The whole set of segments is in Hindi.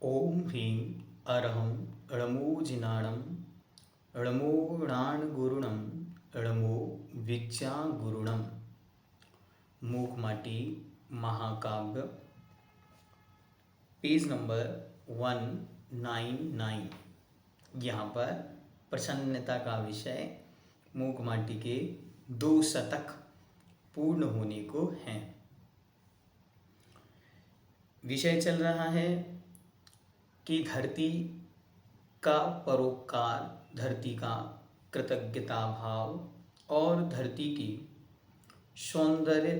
ओम ह्रीं अरहं ळमोजिनाणं ळमोणाणगुरुणं ळमो विद्यागुरुणं। मूकमाटी महाकाव्य, पेज नंबर 199। यहाँ पर प्रसन्नता का विषय मूकमाटी के 2 शतक पूर्ण होने को हैं। विषय चल रहा है कि धरती का परोपकार, धरती का कृतज्ञता भाव और धरती की सौंदर्य,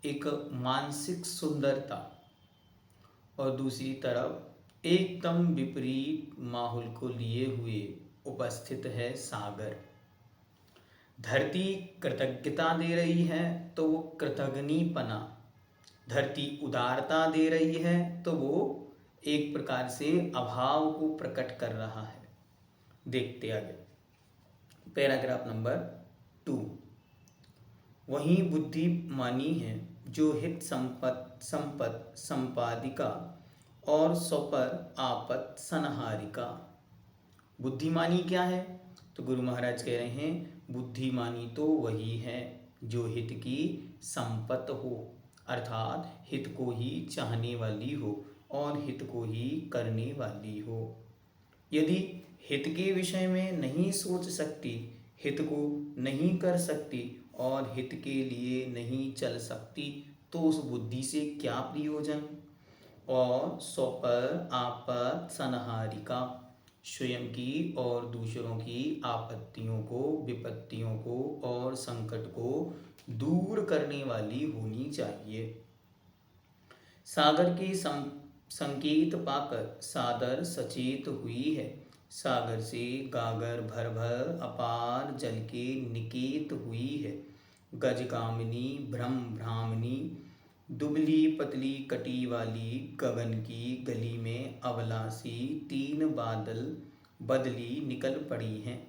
एक मानसिक सुंदरता, और दूसरी तरफ एकदम विपरीत माहौल को लिए हुए उपस्थित है सागर। धरती कृतज्ञता दे रही है तो वो कृतघ्निपना, धरती उदारता दे रही है तो वो एक प्रकार से अभाव को प्रकट कर रहा है। देखते आगे पैराग्राफ नंबर 2। वहीं बुद्धिमानी है जो हित संपत संपादिका और स्वपर आपत संहारिका। बुद्धिमानी क्या है? तो गुरु महाराज कह रहे हैं बुद्धिमानी तो वही है जो हित की संपत हो, अर्थात हित को ही चाहने वाली हो और हित को ही करने वाली हो। यदि हित के विषय में नहीं सोच सकती, हित को नहीं कर सकती और हित के लिए नहीं चल सकती तो उस बुद्धि से क्या प्रयोजन। और स्वपर आपत संहारिका, स्वयं की और दूसरों की आपत्तियों को, विपत्तियों को और संकट को दूर करने वाली होनी चाहिए। सागर के संकेत पाकर सादर सचेत हुई है, सागर से गागर भर भर अपार जल के निकेत हुई है। गजगामिनी भ्रम भ्रामनी, दुबली पतली कटी वाली गगन की गली में अबलासी 3 बादल बदली निकल पड़ी हैं।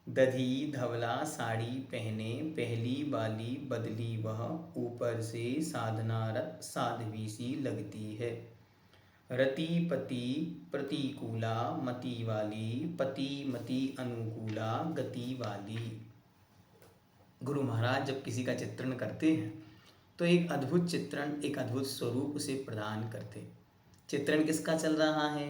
दधी धवला साड़ी पहने पहली वाली बदली वह ऊपर से साधनारत साध्वी सी लगती है। रति पति प्रतिकूला मति वाली, पति मति अनुकूला गति वाली। गुरु महाराज जब किसी का चित्रण करते हैं तो एक अद्भुत चित्रण, एक अद्भुत स्वरूप उसे प्रदान करते। चित्रण किसका चल रहा है?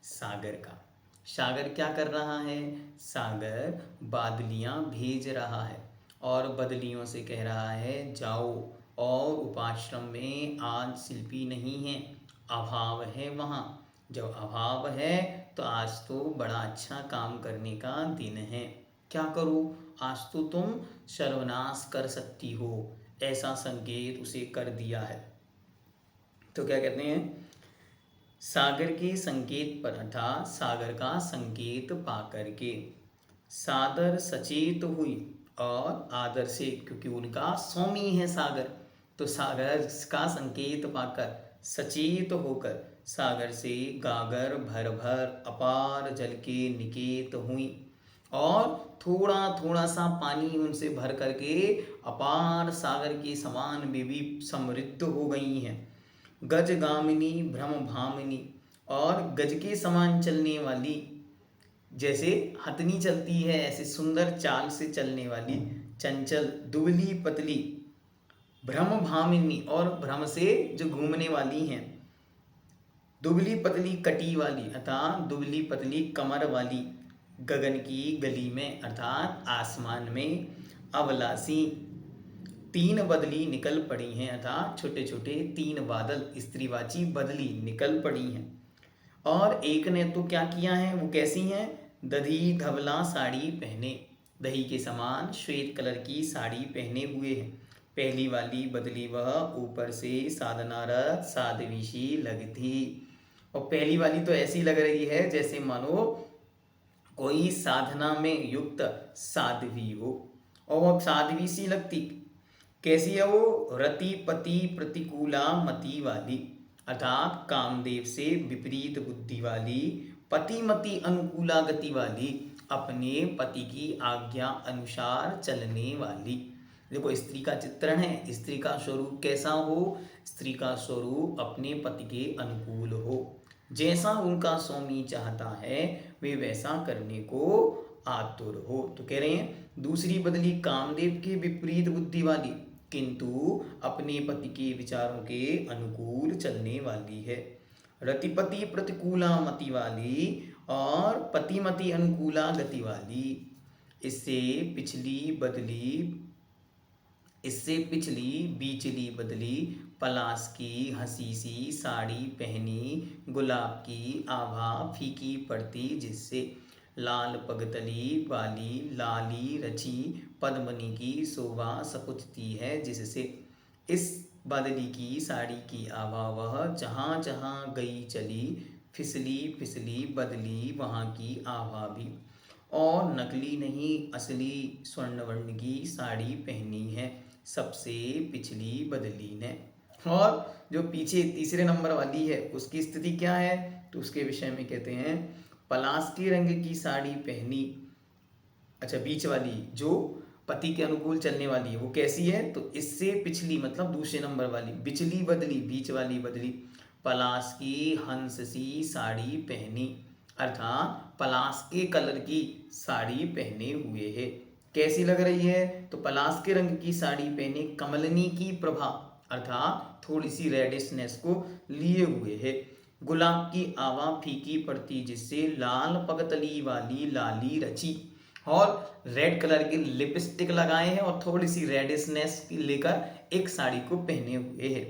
सागर का। सागर क्या कर रहा है? सागर बादलियाँ भेज रहा है और बदलियों से कह रहा है जाओ, और उपाश्रम में आज शिल्पी नहीं है, अभाव है वहाँ। जब अभाव है तो आज तो बड़ा अच्छा काम करने का दिन है। क्या करो? आज तो तुम सर्वनाश कर सकती हो, ऐसा संकेत उसे कर दिया है। तो क्या कहते हैं? सागर के संकेत पर, अर्थात सागर का संकेत पाकर के सादर सचेत हुई, और आदर से, क्योंकि उनका स्वामी है सागर, तो सागर का संकेत पाकर सचेत होकर सागर से गागर भर भर अपार जल के निकेत हुई, और थोड़ा थोड़ा सा पानी उनसे भर करके अपार सागर के समान भी समृद्ध हो गई हैं। गजगामिनी भ्रम भामिनी, और गज के समान चलने वाली, जैसे हथनी चलती है ऐसे सुंदर चाल से चलने वाली चंचल दुबली पतली, भ्रम भामिनी, और भ्रम से जो घूमने वाली हैं। दुबली पतली कटी वाली, अर्थात दुबली पतली कमर वाली, गगन की गली में अर्थात आसमान में अबलासी 3 बदली निकल पड़ी हैं, अर्थात छोटे छोटे 3 बादल, स्त्रीवाची बदली निकल पड़ी हैं। और एक ने तो क्या किया है, वो कैसी हैं? दधी धवला साड़ी पहने, दही के समान श्वेत कलर की साड़ी पहने हुए हैं। पहली वाली बदली वह ऊपर से साधनारत साध्वी सी लगती, और पहली वाली तो ऐसी लग रही है जैसे मानो कोई साधना में युक्त साध्वी हो, और वह साध्वी सी लगती। कैसी है वो? रति पति प्रतिकूला मति वाली, अर्थात कामदेव से विपरीत बुद्धि वाली, पति मति अनुकूला गति वाली, अपने पति की आज्ञा अनुसार चलने वाली। देखो स्त्री का चित्रण है, स्त्री का स्वरूप कैसा हो? स्त्री का स्वरूप अपने पति के अनुकूल हो, जैसा उनका स्वामी चाहता है वे वैसा करने को आतुर हो। तो कह रहे हैं दूसरी बदली कामदेव के विपरीत बुद्धि वाली किंतु अपने पति के विचारों के अनुकूल चलने वाली है। रतिपति प्रतिकूला मति वाली और पतिमति अनुकूला गति वाली। इससे पिछली बीचली बदली पलाश की हंसी सी साड़ी पहनी गुलाब की आभा फीकी पड़ती जिससे लाल पगतली वाली लाली रची पद्मनी की शोभा सकुचती है जिससे इस बदली की साड़ी की आभा वह जहाँ जहाँ गई चली फिसली फिसली बदली वहाँ की आभा भी। और नकली नहीं असली स्वर्णवर्ण की साड़ी पहनी है सबसे पिछली बदली ने। और जो पीछे तीसरे नंबर वाली है उसकी स्थिति क्या है तो उसके विषय में कहते हैं पलाश के रंग की साड़ी पहनी। अच्छा बीच वाली जो पति के अनुकूल चलने वाली है वो कैसी है तो इससे पिछली मतलब दूसरे नंबर वाली बिचली बदली बीच वाली बदली पलाश की हंस सी साड़ी पहनी अर्थात पलाश के कलर की साड़ी पहने हुए है। कैसी लग रही है तो पलाश के रंग की साड़ी पहने कमलनी की प्रभा अर्थात थोड़ी सी रेडिशनेस को लिए हुए है। गुलाब की आवा फीकी पड़ती जिससे लाल पगतली वाली लाली रची और रेड कलर की लिपस्टिक लगाए हैं और थोड़ी सी रेडिशनेस लेकर एक साड़ी को पहने हुए है।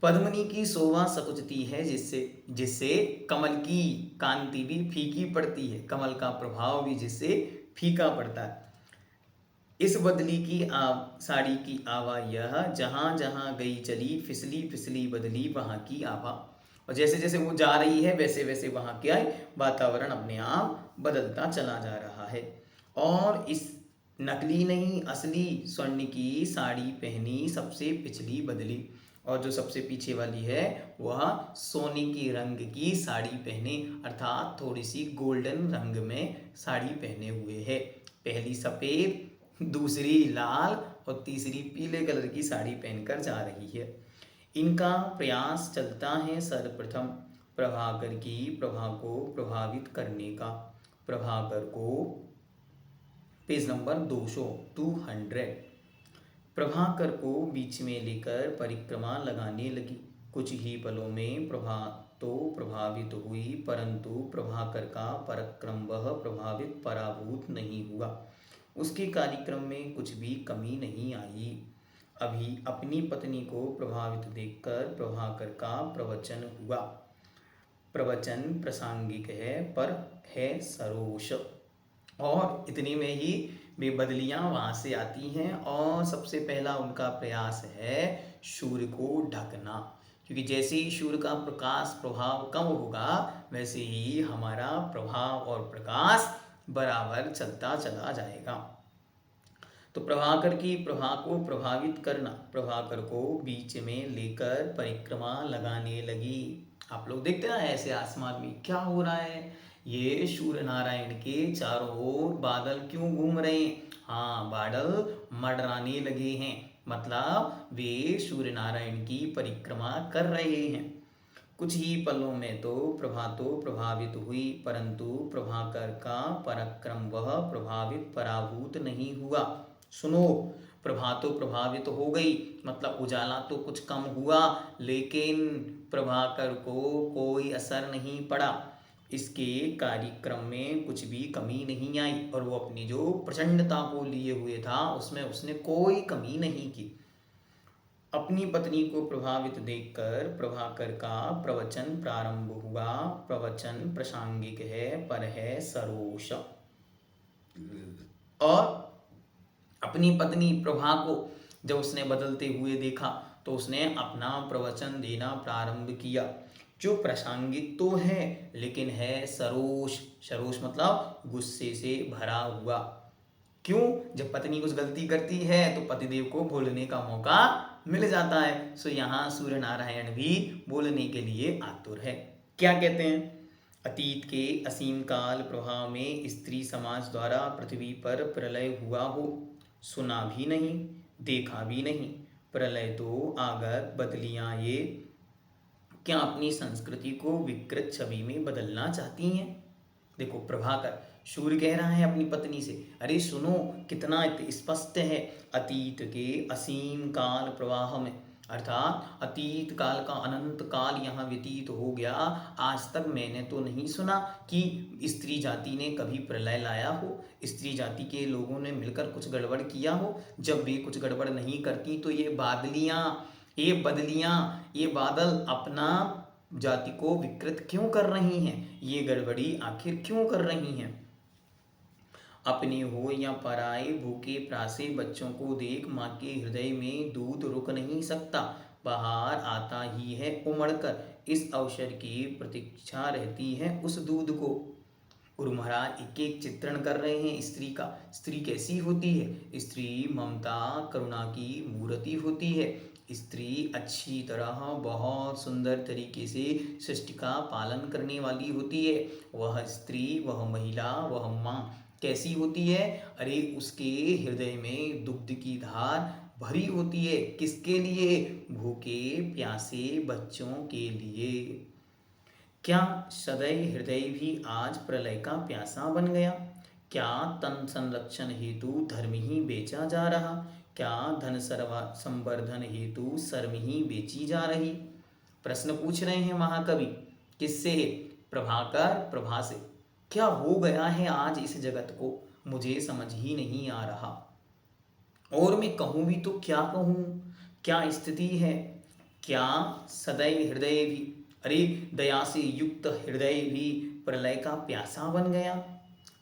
पद्मनी की शोभा सकुचती है जिससे जिससे कमल की कांति भी फीकी पड़ती है कमल का प्रभाव भी जिससे फीका पड़ता है। इस बदली की साड़ी की आभा यह जहाँ जहाँ गई चली फिसली फिसली बदली वहाँ की आभा। और जैसे जैसे वो जा रही है वैसे वैसे वहाँ क्या है वातावरण अपने आप बदलता चला जा रहा है। और इस नकली नहीं असली स्वर्ण की साड़ी पहनी सबसे पिछली बदली और जो सबसे पीछे वाली है वह सोने की रंग की साड़ी पहने अर्थात थोड़ी सी गोल्डन रंग में साड़ी पहने हुए है। पहली सफ़ेद दूसरी लाल और तीसरी पीले कलर की साड़ी पहनकर जा रही है। इनका प्रयास चलता है सर्वप्रथम प्रभाकर की प्रभा को प्रभावित करने का। प्रभाकर को पेज नंबर 200 प्रभाकर को बीच में लेकर परिक्रमा लगाने लगी। कुछ ही पलों में प्रभा तो प्रभावित हुई परंतु प्रभाकर का पराक्रम वह प्रभावित पराभूत नहीं हुआ। उसके कार्यक्रम में कुछ भी कमी नहीं आई। अभी अपनी पत्नी को प्रभावित देखकर प्रभाकर का प्रवचन हुआ। प्रवचन प्रासंगिक है पर है सरोष। और इतने में ही वे बदलियां वहां से आती हैं और सबसे पहला उनका प्रयास है सूर्य को ढकना क्योंकि जैसे ही सूर्य का प्रकाश प्रभाव कम होगा वैसे ही हमारा प्रभाव और प्रकाश बराबर चलता चला जाएगा। तो प्रभाकर की प्रभा को प्रभावित करना प्रभाकर को बीच में लेकर परिक्रमा लगाने लगी। आप लोग देखते ना ऐसे आसमान में क्या हो रहा है ये सूर्य नारायण के चारों ओर बादल क्यों घूम रहे हैं। हाँ बादल मंडराने लगे हैं मतलब वे सूर्य नारायण की परिक्रमा कर रहे हैं। कुछ ही पलों में तो प्रभावित हुई परंतु प्रभाकर का पराक्रम वह प्रभावित पराभूत नहीं हुआ। सुनो प्रभा तो प्रभावित हो गई मतलब उजाला तो कुछ कम हुआ लेकिन प्रभाकर को कोई असर नहीं पड़ा। इसके कार्यक्रम में कुछ भी कमी नहीं आई और वो अपनी जो प्रचंडता को लिए हुए था उसमें उसने कोई कमी नहीं की। अपनी पत्नी को प्रभावित देखकर प्रभाकर का प्रवचन प्रारंभ हुआ। प्रवचन प्रासंगिक है पर है सरोष। और अपनी पत्नी प्रभा को जब उसने बदलते हुए देखा तो उसने अपना प्रवचन देना प्रारंभ किया जो प्रासंगिक तो है लेकिन है सरोष। सरोष मतलब गुस्से से भरा हुआ। क्यों जब पत्नी कुछ गलती करती है तो पतिदेव को बोलने का मौका मिल जाता है। सो यहाँ सूर्य नारायण भी बोलने के लिए आतुर है। क्या कहते हैं अतीत के असीम काल प्रभाव में स्त्री समाज द्वारा पृथ्वी पर प्रलय हुआ हो सुना भी नहीं देखा भी नहीं। प्रलय तो आगत बदलियां ये क्या अपनी संस्कृति को विकृत छवि में बदलना चाहती हैं? देखो प्रभाकर, सूर्य कह रहा है अपनी पत्नी से, अरे सुनो कितना स्पष्ट है, अतीत के असीम काल प्रवाह में, अर्थात अतीत काल का अनंत काल यहाँ व्यतीत हो गया, आज तक मैंने तो नहीं सुना कि स्त्री जाति ने कभी प्रलय लाया हो, स्त्री जाति के लोगों ने मिलकर कुछ गड़बड़ किया हो। जब वे कुछ गड़बड़ नहीं करती तो ये बदलियां, ये बादल अपना जाति को विकृत क्यों कर रही हैं, ये गड़बड़ी आखिर क्यों कर रही हैं। अपने हो या पराए भूखे प्यासे बच्चों को देख माँ के हृदय में दूध रुक नहीं सकता, बाहर आता ही है उमड़कर, इस अवसर की प्रतीक्षा रहती है उस दूध को। गुरु महाराज एक एक चित्रण कर रहे हैं स्त्री का। स्त्री कैसी होती है? स्त्री ममता करुणा की मूर्ति होती है। स्त्री अच्छी तरह बहुत सुंदर तरीके से सृष्टि का पालन करने वाली होती है। वह स्त्री, वह महिला, वह माँ कैसी होती है? अरे उसके हृदय में दुग्ध की धार भरी होती है। किसके लिए? भूखे प्यासे बच्चों के लिए। क्या सदैव हृदय भी आज प्रलय का प्यासा बन गया? क्या तन संरक्षण हेतु धर्म ही बेचा जा रहा? क्या धन संवर्धन हेतु शर्म ही बेची जा रही? प्रश्न पूछ रहे हैं महाकवि। किससे? प्रभाकर, प्रभा से। क्या हो गया है आज इस जगत को, मुझे समझ ही नहीं आ रहा। और मैं कहूँ भी तो क्या कहूँ, क्या स्थिति है। क्या सदैव हृदय भी, अरे दया से युक्त हृदय भी प्रलय का प्यासा बन गया।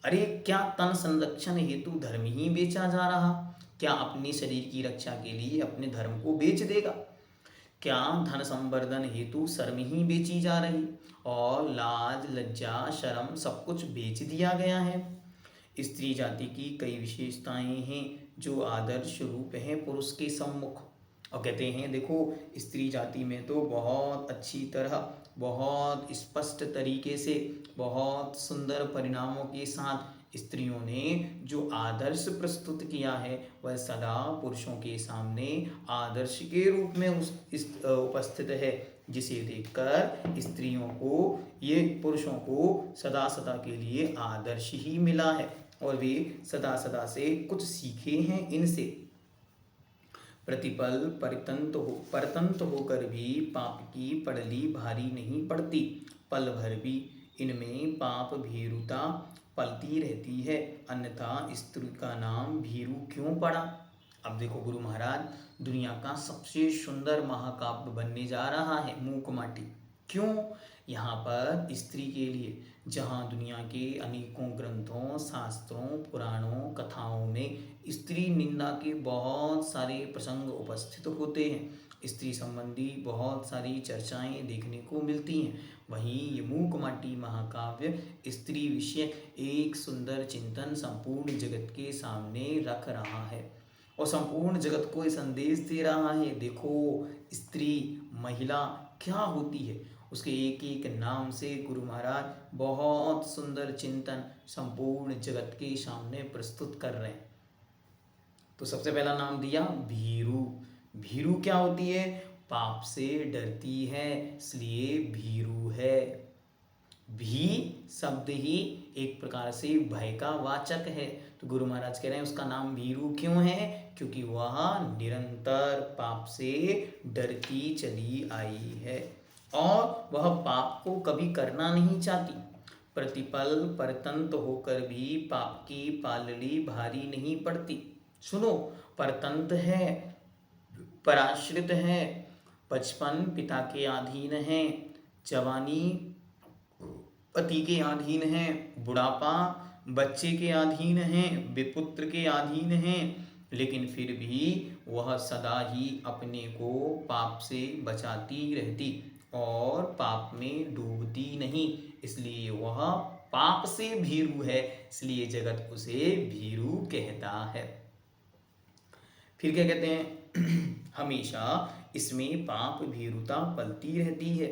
अरे क्या तन संरक्षण हेतु धर्म ही बेचा जा रहा? क्या अपने शरीर की रक्षा के लिए अपने धर्म को बेच देगा? क्या धन संवर्धन हेतु शर्म ही बेची जा रही, और लाज लज्जा शर्म सब कुछ बेच दिया गया है। स्त्री जाति की कई विशेषताएं हैं जो आदर्श रूप हैं पुरुष के सम्मुख। और कहते हैं देखो स्त्री जाति में तो बहुत अच्छी तरह, बहुत स्पष्ट तरीके से, बहुत सुंदर परिणामों के साथ स्त्रियों ने जो आदर्श प्रस्तुत किया है वह सदा पुरुषों के सामने आदर्श के रूप में उपस्थित है, जिसे देखकर स्त्रियों को, ये पुरुषों को सदा सदा के लिए आदर्श ही मिला है और वे सदा सदा से कुछ सीखे हैं इनसे। प्रतिपल परतंत होकर भी पाप की पड़ली भारी नहीं पड़ती, पल भर भी इनमें पाप भीरुता पलती रहती है, अन्यथा स्त्री का नाम भीरु क्यों पड़ा। अब देखो गुरु महाराज दुनिया का सबसे सुंदर महाकाव्य बनने जा रहा है मूक माटी। क्यों? यहाँ पर स्त्री के लिए, जहाँ दुनिया के अनेकों ग्रंथों, शास्त्रों, पुराणों, कथाओं में स्त्री निंदा के बहुत सारे प्रसंग उपस्थित होते हैं, स्त्री संबंधी बहुत सारी चर्चाएं देखने को मिलती हैं, वहीं ये मूक माटी महाकाव्य स्त्री विषय एक सुंदर चिंतन संपूर्ण जगत के सामने रख रहा है और संपूर्ण जगत को ये संदेश दे रहा है। देखो स्त्री, महिला क्या होती है, उसके एक एक नाम से गुरु महाराज बहुत सुंदर चिंतन संपूर्ण जगत के सामने प्रस्तुत कर रहे हैं। तो सबसे पहला नाम दिया भीरु। भीरु क्या होती है? पाप से डरती है, इसलिए भीरु है। भी शब्द ही एक प्रकार से भय का वाचक है, तो गुरु महाराज कह रहे हैं उसका नाम भीरु क्यों है? क्योंकि वह निरंतर पाप से डरती चली आई है और वह पाप को कभी करना नहीं चाहती। प्रतिपल परतंत होकर भी पाप की पालड़ी भारी नहीं पड़ती। सुनो, परतंत है, पराश्रित है, बचपन पिता के अधीन है, जवानी पति के अधीन है, बुढ़ापा बच्चे के अधीन है, विपुत्र के अधीन है, लेकिन फिर भी वह सदा ही अपने को पाप से बचाती रहती और पाप में डूबती नहीं, इसलिए वह पाप से भीरु है, इसलिए जगत उसे भीरु कहता है। फिर क्या कहते हैं? हमेशा इसमें पाप भीरुता पलती रहती है,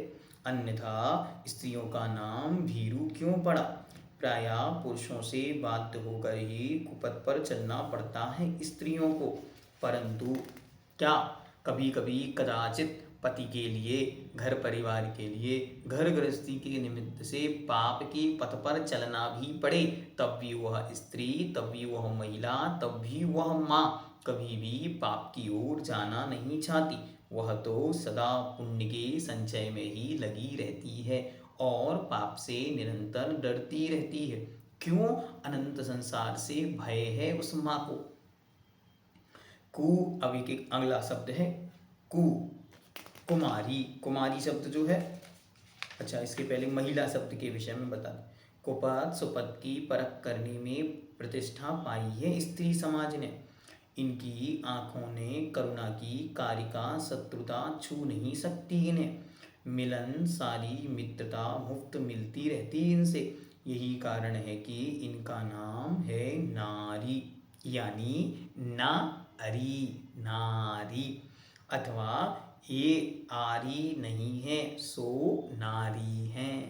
अन्यथा स्त्रियों का नाम भीरु क्यों पड़ा? प्रायः पुरुषों से बाध्य होकर ही कुपथ पर चलना पड़ता है स्त्रियों को, परंतु क्या कभी कभी कदाचित पति के लिए, घर परिवार के लिए, घर गृहस्थी के निमित्त से पाप के पथ पर चलना भी पड़े, तब भी वह स्त्री, तब भी वह महिला, तब भी वह माँ कभी भी पाप की ओर जाना नहीं चाहती। वह तो सदा पुण्य के संचय में ही लगी रहती है और पाप से निरंतर डरती रहती है। क्यों? अनंत संसार से भय है उस माँ को। कु, अभी के अगला शब्द है कु, कुमारी। कुमारी शब्द जो है, अच्छा इसके पहले महिला शब्द के विषय में बता दें। कुपथ सुपथ की परख करने में प्रतिष्ठा पाई है स्त्री समाज ने। इनकी आंखों ने करुणा की कारिका शत्रुता छू नहीं सकती इन्हें। मिलन सारी मित्रता मुफ्त मिलती रहती इनसे। यही कारण है कि इनका नाम है नारी, यानी ना अरी, नारी। अथवा ये आरी नहीं है सो नारी है।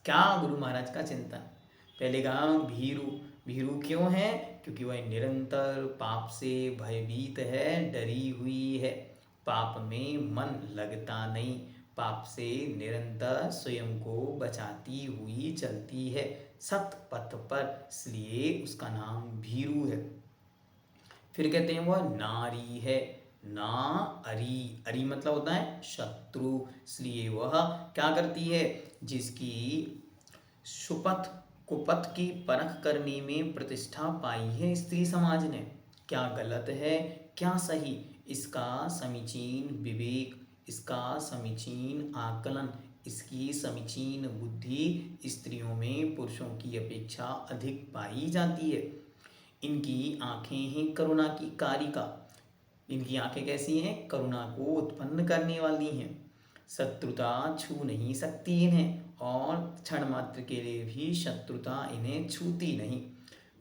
क्या गुरु महाराज का चिंतन। पहले कहा भीरू, भीरू क्यों है? क्योंकि वह निरंतर पाप से भयभीत है, डरी हुई है। पाप में मन लगता नहीं, पाप से निरंतर स्वयं को बचाती हुई चलती है सत पथ पर, इसलिए उसका नाम भीरू है। फिर कहते हैं वह नारी है, ना अरी, अरी मतलब होता है शत्रु, इसलिए वह क्या करती है? जिसकी सुपथ कुपथ की परख करने में प्रतिष्ठा पाई है स्त्री समाज ने। क्या गलत है, क्या सही, इसका समीचीन विवेक, इसका समीचीन आकलन, इसकी समीचीन बुद्धि स्त्रियों में पुरुषों की अपेक्षा अधिक पाई जाती है। इनकी आंखें हैं करुणा की कारिका। इनकी आंखें कैसी हैं? करुणा को उत्पन्न करने वाली हैं। शत्रुता छू नहीं सकती इन्हें और क्षण मात्र के लिए भी शत्रुता इन्हें छूती नहीं।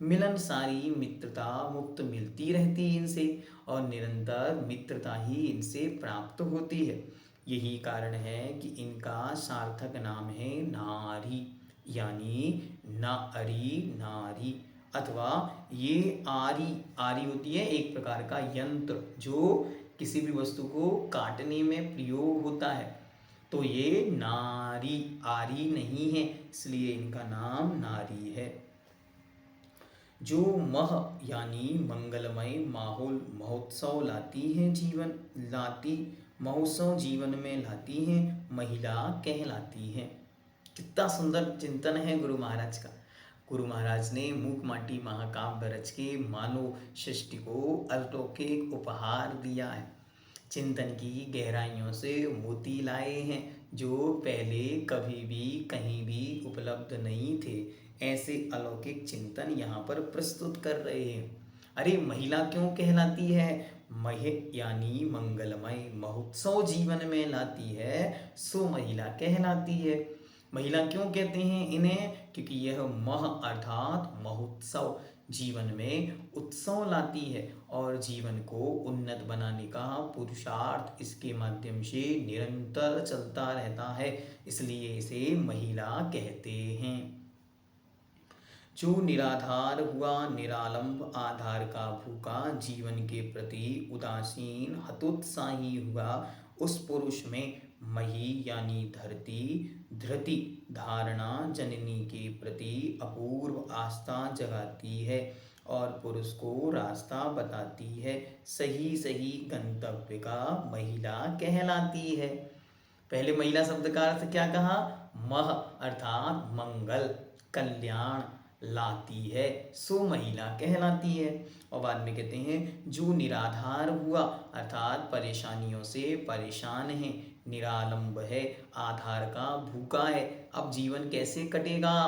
मिलन सारी मित्रता मुक्त मिलती रहती इनसे और निरंतर मित्रता ही इनसे प्राप्त होती है। यही कारण है कि इनका सार्थक नाम है नारी, यानी ना अरी, नारी। अथवा ये आरी, आरी होती है एक प्रकार का यंत्र जो किसी भी वस्तु को काटने में प्रयोग होता है। तो ये नारी, आरी नहीं है, इसलिए इनका नाम नारी है। जो मह यानी मंगलमय माहौल, महोत्सव लाती हैं जीवन, लाती महोत्सव जीवन में लाती हैं, महिला कहलाती हैं। कितना सुंदर चिंतन है गुरु महाराज का। गुरु महाराज ने मूक माटी महाकाव्य रच के मानव सृष्टि को अलौकिक उपहार दिया है। चिंतन की गहराइयों से मोती लाए हैं जो पहले कभी भी कहीं भी उपलब्ध नहीं थे। ऐसे अलौकिक चिंतन यहाँ पर प्रस्तुत कर रहे हैं। अरे महिला क्यों कहलाती है? मह यानी मंगलमय, महोत्सव जीवन में लाती है सो महिला कहलाती है। महिला क्यों कहते हैं इन्हें? क्योंकि यह मह अर्थात महोत्सव जीवन में उत्सव लाती है और जीवन को उन्नत बनाने का पुरुषार्थ इसके माध्यम से निरंतर चलता रहता है, इसलिए इसे महिला कहते हैं। जो निराधार हुआ, निरालंब आधार का भूखा, जीवन के प्रति उदासीन हतोत्साही हुआ, उस पुरुष में मही यानी धरती, धृति धारणा जननी के प्रति अपूर्व आस्था जगाती है और पुरुष को रास्ता बताती है। सही सही गंतव्य का महिला कहलाती है। पहले महिला शब्द का अर्थ क्या कहा? मह अर्थात मंगल, कल्याण लाती है सो महिला कहलाती है। और बाद में कहते हैं जो निराधार हुआ अर्थात परेशानियों से परेशान है, निरालंब है, आधार का भूखा है। अब जीवन कैसे कटेगा?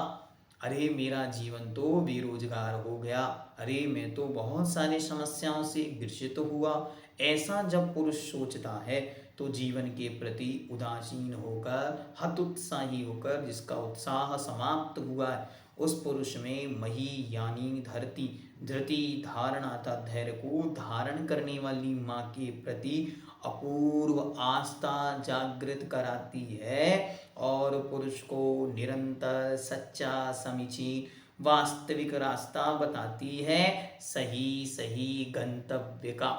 अरे मेरा जीवन तो बेरोजगार हो गया, अरे मैं तो बहुत सारी समस्याओं से ग्रसित हुआ। ऐसा जब पुरुष सोचता है तो जीवन के प्रति उदासीन होकर, हतोत्साही होकर, जिसका उत्साह समाप्त हुआ है, उस पुरुष में मही यानी धरती, धृति धारणा था धैर्य को धारण करने वाली माँ के प्रति अपूर्व आस्था जागृत कराती है और पुरुष को निरंतर सच्चा समीचीन वास्तविक रास्ता बताती है सही सही गंतव्य का।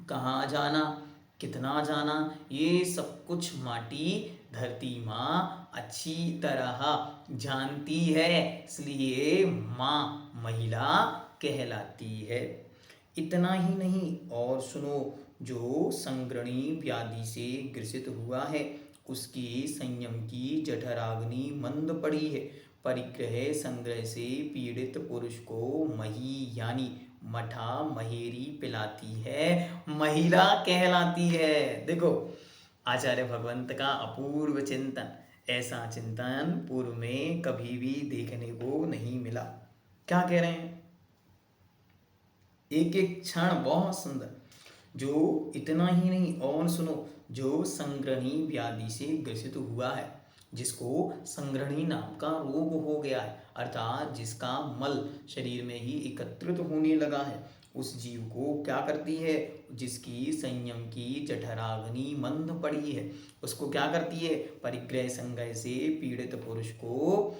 कहाँ जाना? कितना जाना, ये सब कुछ माटी धरती माँ अच्छी तरह जानती है, इसलिए माँ महिला कहलाती है। इतना ही नहीं, और सुनो, जो संग्रणी व्याधि से ग्रसित हुआ है, उसकी संयम की जठराग्नि मंद पड़ी है। परिग्रह संग्रह से पीड़ित पुरुष को मही यानी मठा महेरी पिलाती है, महिला कहलाती है। देखो, आचार्य भगवंत का अपूर्व चिंतन, ऐसा चिंतन पूर्व में कभी भी देखने को नहीं मिला। क्या कह रहे हैं? एक एक क्षण बहुत सुंदर। जो इतना ही नहीं, और सुनो, जो संग्रहणी व्याधि से ग्रसित हुआ है, जिसको संग्रहणी नाम का रोग हो गया है, अर्थात जिसका मल शरीर में ही एकत्रित होने लगा है, उस जीव को क्या करती है? जिसकी संयम की जठराग्नि मंद पड़ी है, उसको क्या करती है? परिग्रह संग्रह से पीड़ित पुरुष को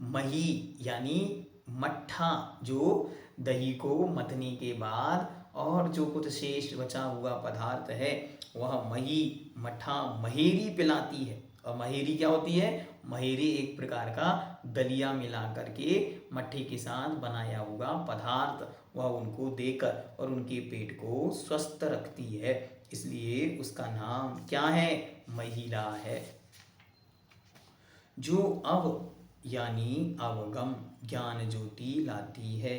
मही यानी मट्ठा, जो दही को मतने के बाद और जो कुछ शेष बचा हुआ पदार्थ है, वह मही मट्ठा महेरी पिलाती है। और महेरी क्या होती है? महेरी एक प्रकार का दलिया मिला करके मट्ठे के साथ बनाया हुआ पदार्थ, वह उनको देकर और उनके पेट को स्वस्थ रखती है, इसलिए उसका नाम क्या है? महिला है। जो अव यानी अवगम ज्ञान ज्योति लाती है,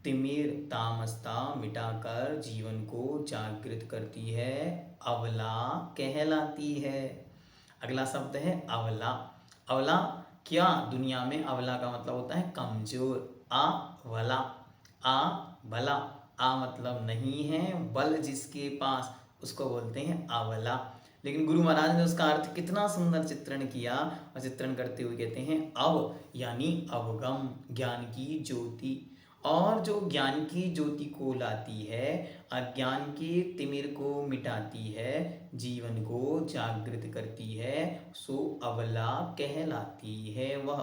तिमिर तामसता मिटाकर जीवन को जागृत करती है, अवला कहलाती है। अगला शब्द है अवला। अवला क्या? दुनिया में अवला का मतलब होता है कमजोर। अवला, आ भला, आ मतलब नहीं है, बल जिसके पास, उसको बोलते हैं अवला। लेकिन गुरु महाराज ने उसका अर्थ कितना सुंदर चित्रण किया, और चित्रण करते हुए कहते हैं अव यानी अवगम, ज्ञान की ज्योति, और जो ज्ञान की ज्योति को लाती है, अज्ञान के तिमिर को मिटाती है, जीवन को जागृत करती है, सो अवला कहलाती है वह।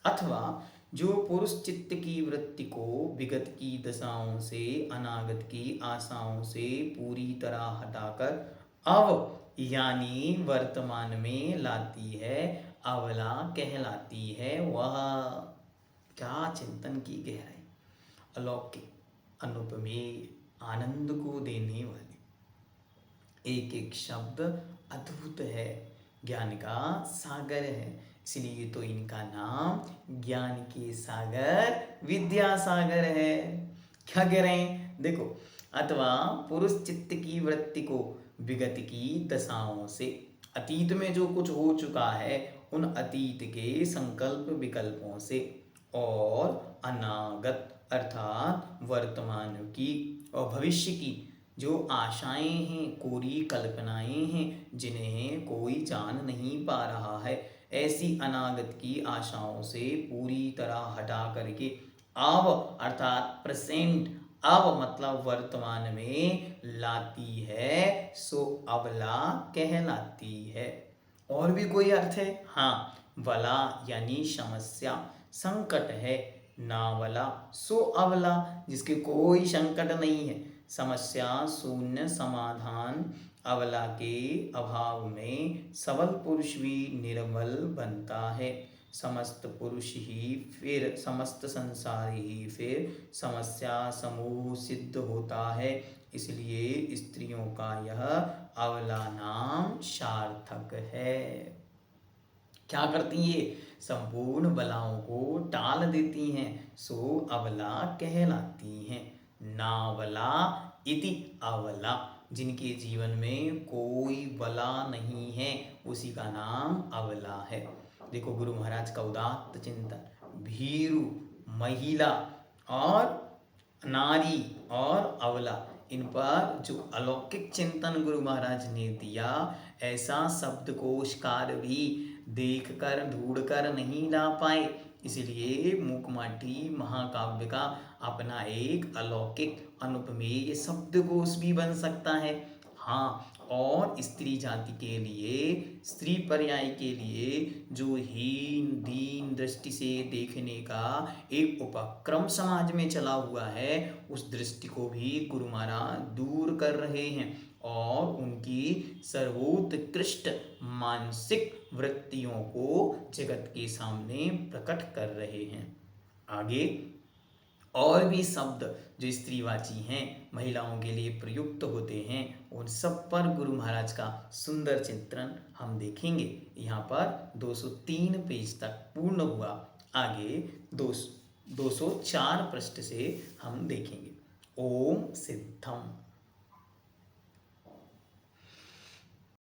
अथवा जो पुरुष चित्त की वृत्ति को विगत की दशाओं से, अनागत की आशाओं से पूरी तरह हटाकर अव यानी वर्तमान में लाती है, अवला कहलाती है वह। क्या चिंतन की गहराई! अलौकिक, अनुपमेय, आनंद को देने वाले एक एक शब्द अद्भुत है, ज्ञान का सागर है, इसलिए तो इनका नाम ज्ञान के सागर विद्यासागर है। क्या कह रहे हैं? देखो, अथवा पुरुष चित्त की वृत्ति को विगत की दशाओं से, अतीत में जो कुछ हो चुका है उन अतीत के संकल्प विकल्पों से, और अनागत अर्थात वर्तमान की और भविष्य की जो आशाएं हैं, कोरी कल्पनाएं हैं, जिन्हें कोई जान नहीं पा रहा है, ऐसी अनागत की आशाओं से पूरी तरह हटा करके अब अर्थात प्रेजेंट, अब मतलब वर्तमान में लाती है, सो अबला कहलाती है। और भी कोई अर्थ है? हाँ, वला यानी समस्या, संकट है, नावला सो अवला, जिसके कोई संकट नहीं है, समस्या शून्य समाधान, अवला के अभाव में सबल पुरुष भी निर्बल बनता है, समस्त पुरुष ही फिर समस्त संसार ही फिर समस्या समूह सिद्ध होता है, इसलिए स्त्रियों का यह अवला नाम सार्थक है। क्या करती है? संपूर्ण बलाओं को टाल देती हैं, सो अवला कहलाती हैं। नावला इति अवला, जिनके जीवन में कोई बला नहीं है, उसी का नाम अवला है। देखो, गुरु महाराज का उदात्त चिंतन, भीरु, महिला और नारी और अवला, इन पर जो अलौकिक चिंतन गुरु महाराज ने दिया, ऐसा शब्दकोशकार भी देख कर ढूंढ कर नहीं ला पाए, इसलिए मूकमाटी महाकाव्य का अपना एक अलौकिक अनुपमेय शब्दकोश भी बन सकता है। हाँ, और स्त्री जाति के लिए, स्त्री पर्याय के लिए जो हीन दीन दृष्टि से देखने का एक उपक्रम समाज में चला हुआ है, उस दृष्टि को भी गुरु महाराज दूर कर रहे हैं, और उनकी सर्वोत्कृष्ट मानसिक वृत्तियों को जगत के सामने प्रकट कर रहे हैं। आगे और भी शब्द जो स्त्रीवाची हैं, महिलाओं के लिए प्रयुक्त होते हैं, उन सब पर गुरु महाराज का सुंदर चित्रण हम देखेंगे। यहाँ पर 203 पेज तक पूर्ण हुआ। आगे 204 पृष्ठ से हम देखेंगे। ओम सिद्धम।